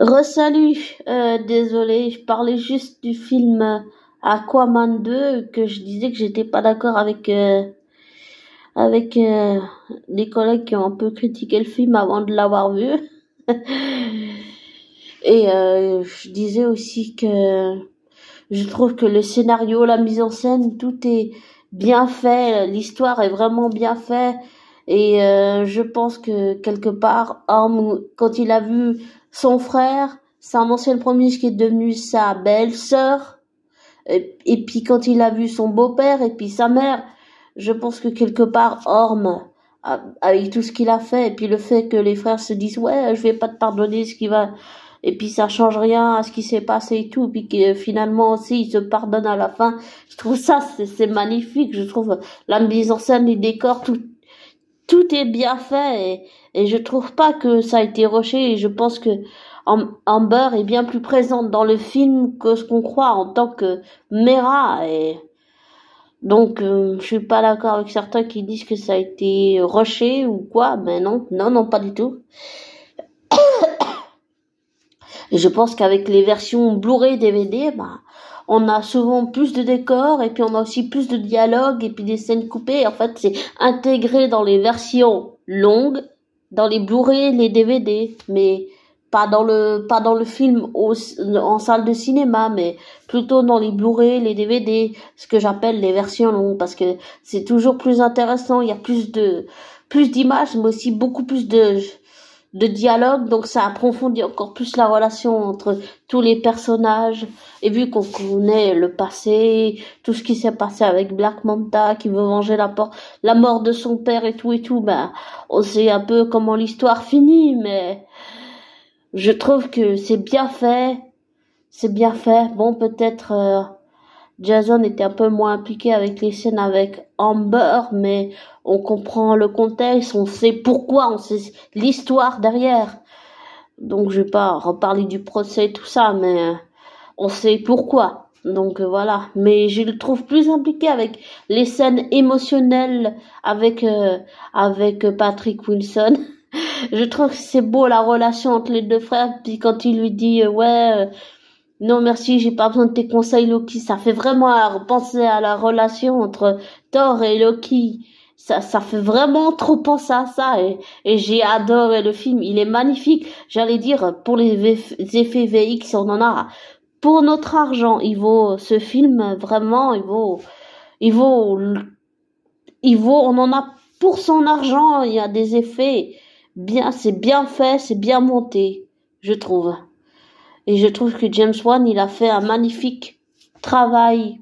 Resalut, désolé, je parlais juste du film Aquaman 2 que je disais que j'étais pas d'accord avec les collègues qui ont un peu critiqué le film avant de l'avoir vu. Et je disais aussi que je trouve que le scénario, la mise en scène, tout est bien fait, l'histoire est vraiment bien faite. Et je pense que quelque part, quand il a vu son frère, sa ancienne promise qui est devenue sa belle-sœur, et puis quand il a vu son beau-père et puis sa mère, je pense que quelque part, avec tout ce qu'il a fait, et puis le fait que les frères se disent, ouais, je vais pas te pardonner ce qui va, et puis ça change rien à ce qui s'est passé et tout, puis que finalement aussi ils se pardonnent à la fin. Je trouve ça, c'est magnifique. Je trouve la mise en scène, les décors, tout est bien fait, et je trouve pas que ça a été rushé, et je pense que Amber est bien plus présente dans le film que ce qu'on croit en tant que Mera, et donc je suis pas d'accord avec certains qui disent que ça a été rushé ou quoi, mais non, non, non, pas du tout. Et je pense qu'avec les versions Blu-ray DVD, bah, on a souvent plus de décors, et puis on a aussi plus de dialogues et puis des scènes coupées. En fait, c'est intégré dans les versions longues, dans les Blu-ray, les DVD, mais pas dans le film en salle de cinéma, mais plutôt dans les Blu-ray, les DVD, ce que j'appelle les versions longues, parce que c'est toujours plus intéressant. Il y a plus d'images, mais aussi beaucoup plus de dialogue, donc ça approfondit encore plus la relation entre tous les personnages. Et vu qu'on connaît le passé, tout ce qui s'est passé avec Black Manta qui veut venger la mort de son père et tout, ben on sait un peu comment l'histoire finit, mais je trouve que c'est bien fait. Bon, peut-être Jason était un peu moins impliqué avec les scènes avec Amber, mais on comprend le contexte, on sait pourquoi, on sait l'histoire derrière. Donc je vais pas reparler du procès et tout ça, mais on sait pourquoi. Donc voilà. Mais je le trouve plus impliqué avec les scènes émotionnelles avec Patrick Wilson. Je trouve que c'est beau la relation entre les deux frères. Puis quand il lui dit ouais. Non, merci, j'ai pas besoin de tes conseils, Loki. Ça fait vraiment penser à la relation entre Thor et Loki. Ça fait vraiment trop penser à ça, et j'ai adoré le film. Il est magnifique. J'allais dire, pour les effets VX, on en a pour notre argent. Ce film, vraiment, il vaut, on en a pour son argent. Il y a des effets bien, c'est bien fait, c'est bien monté, je trouve. Et je trouve que James Wan, il a fait un magnifique travail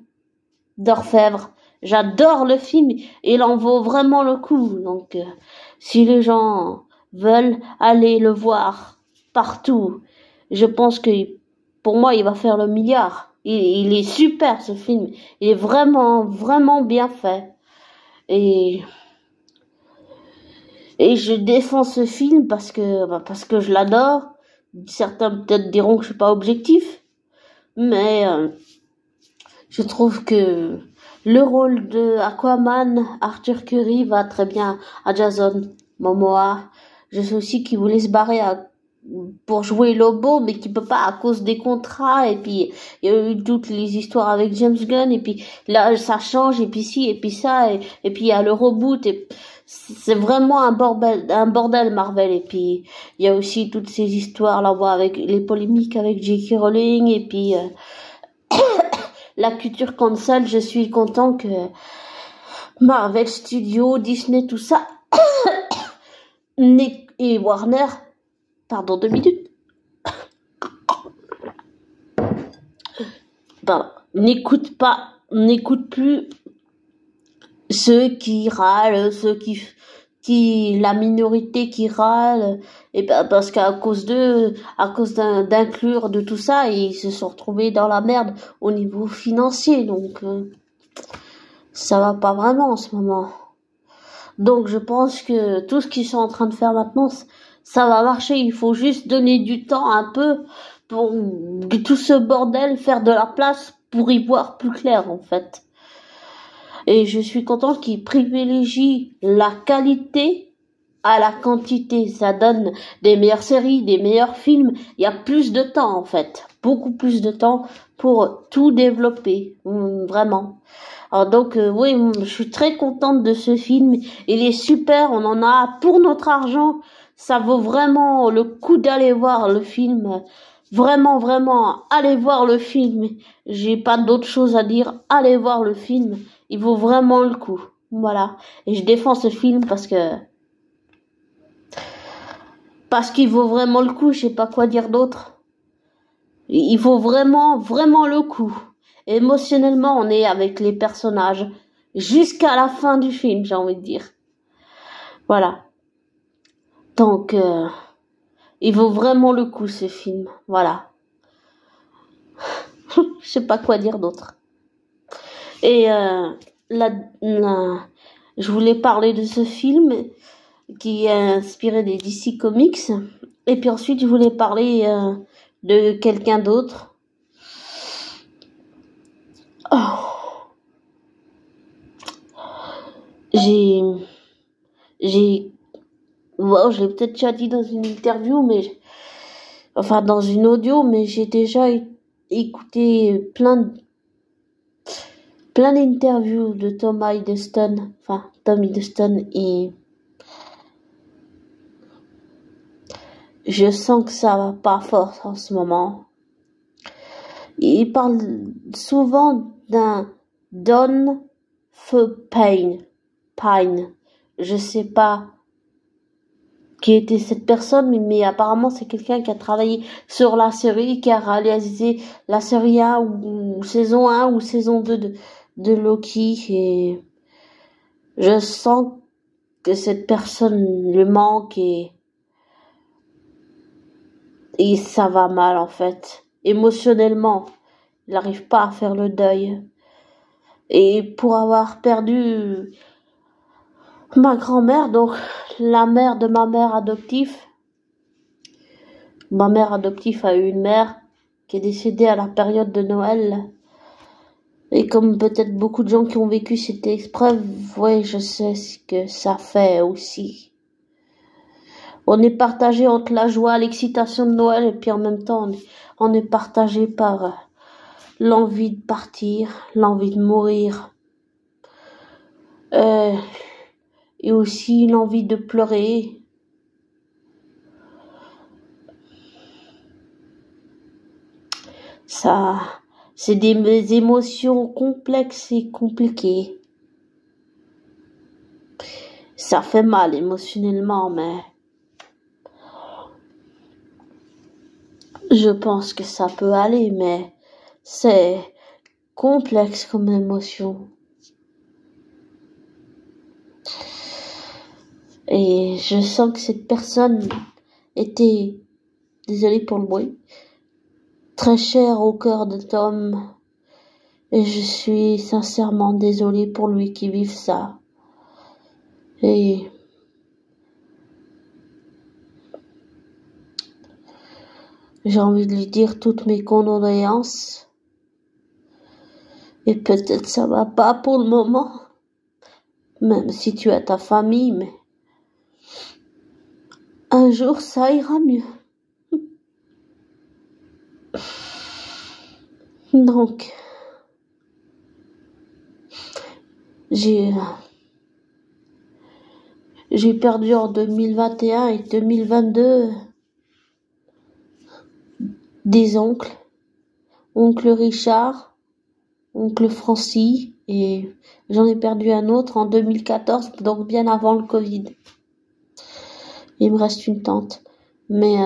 d'orfèvre. J'adore le film, il en vaut vraiment le coup. Donc, si les gens veulent aller le voir partout, je pense que pour moi, il va faire le milliard. Il est super, ce film. Il est vraiment, vraiment bien fait. Et, et je défends ce film parce que je l'adore. Certains peut-être diront que je suis pas objectif, mais je trouve que le rôle de Aquaman, Arthur Curry, va très bien à Jason Momoa. Je sais aussi qu'il voulait se barrer pour jouer Lobo, mais qu'il peut pas à cause des contrats, et puis il y a eu toutes les histoires avec James Gunn, et puis là ça change, et puis ci, et puis ça, et puis il y a le reboot, et c'est vraiment un bordel Marvel. Et puis il y a aussi toutes ces histoires là avec les polémiques avec J.K. Rowling, et puis la culture cancel. Je suis content que Marvel Studios, Disney, tout ça et Warner, pardon 2 minutes, n'écoute plus ceux qui râlent, la minorité qui râle, et parce qu'à cause d'inclure de tout ça, ils se sont retrouvés dans la merde au niveau financier. Donc ça va pas vraiment en ce moment. Donc je pense que tout ce qu'ils sont en train de faire maintenant, ça va marcher. Il faut juste donner du temps un peu pour tout ce bordel, faire de la place pour y voir plus clair en fait. Et je suis contente qu'ils privilégient la qualité à la quantité. Ça donne des meilleures séries, des meilleurs films. Il y a plus de temps, en fait. Beaucoup plus de temps pour tout développer. Vraiment. Alors donc, oui, je suis très contente de ce film. Il est super. On en a pour notre argent. Ça vaut vraiment le coup d'aller voir le film. Vraiment, vraiment, allez voir le film. J'ai pas d'autre chose à dire. Allez voir le film. Il vaut vraiment le coup. Voilà. Et je défends ce film parce qu'il vaut vraiment le coup. Je sais pas quoi dire d'autre. Il vaut vraiment, vraiment le coup. Émotionnellement, on est avec les personnages jusqu'à la fin du film, j'ai envie de dire. Voilà. Donc, il vaut vraiment le coup, ce film. Voilà. Je sais pas quoi dire d'autre. Et je voulais parler de ce film qui est inspiré des DC Comics. Et puis ensuite, je voulais parler de quelqu'un d'autre. Oh. Wow, je l'ai peut-être déjà dit dans une interview, enfin dans une audio, mais j'ai déjà écouté plein d'interviews de Tom Hiddleston, et je sens que ça va pas fort en ce moment. Il parle souvent d'un Don Pine. Je sais pas qui était cette personne, mais apparemment c'est quelqu'un qui a travaillé sur la série, qui a réalisé la série 1 ou saison 1 ou saison 2 de Loki, et je sens que cette personne le manque, et ça va mal en fait. Émotionnellement, il n'arrive pas à faire le deuil. Et pour avoir perdu ma grand-mère, donc la mère de ma mère adoptive, ma mère adoptive a eu une mère qui est décédée à la période de Noël. Et comme peut-être beaucoup de gens qui ont vécu cette épreuve, ouais, je sais ce que ça fait aussi. On est partagé entre la joie, l'excitation de Noël, et puis en même temps, on est partagé par l'envie de partir, l'envie de mourir, et aussi l'envie de pleurer. Ça, c'est des émotions complexes et compliquées. Ça fait mal émotionnellement, mais je pense que ça peut aller, mais c'est complexe comme émotion. Et je sens que cette personne était, désolée pour le bruit, très chère au cœur de Tom. Et je suis sincèrement désolée pour lui qui vive ça. Et j'ai envie de lui dire toutes mes condoléances. Et peut-être ça va pas pour le moment, même si tu as ta famille, mais un jour ça ira mieux. Donc, j'ai perdu en 2021 et 2022 des oncles. Oncle Richard, oncle Francis, et j'en ai perdu un autre en 2014, donc bien avant le Covid. Il me reste une tante. Mais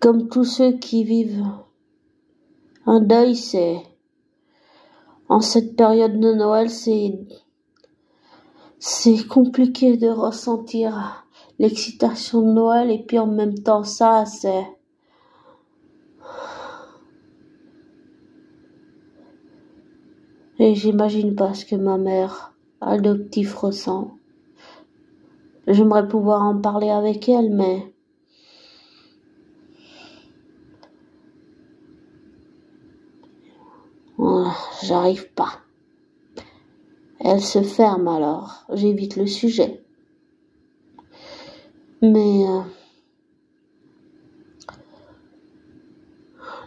comme tous ceux qui vivent un deuil, en cette période de Noël, c'est compliqué de ressentir l'excitation de Noël, et puis en même temps ça, et j'imagine pas ce que ma mère adoptive ressent. J'aimerais pouvoir en parler avec elle, mais j'arrive pas. Elle se ferme alors, j'évite le sujet. Mais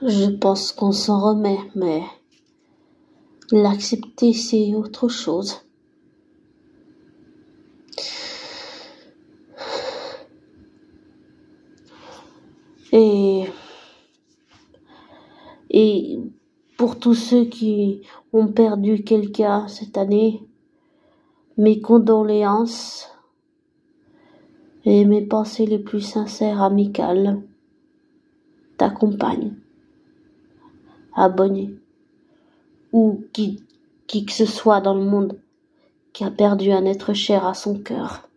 je pense qu'on s'en remet, mais l'accepter c'est autre chose. Et pour tous ceux qui ont perdu quelqu'un cette année, mes condoléances et mes pensées les plus sincères, amicales, t'accompagnent, abonnés, ou qui que ce soit dans le monde qui a perdu un être cher à son cœur.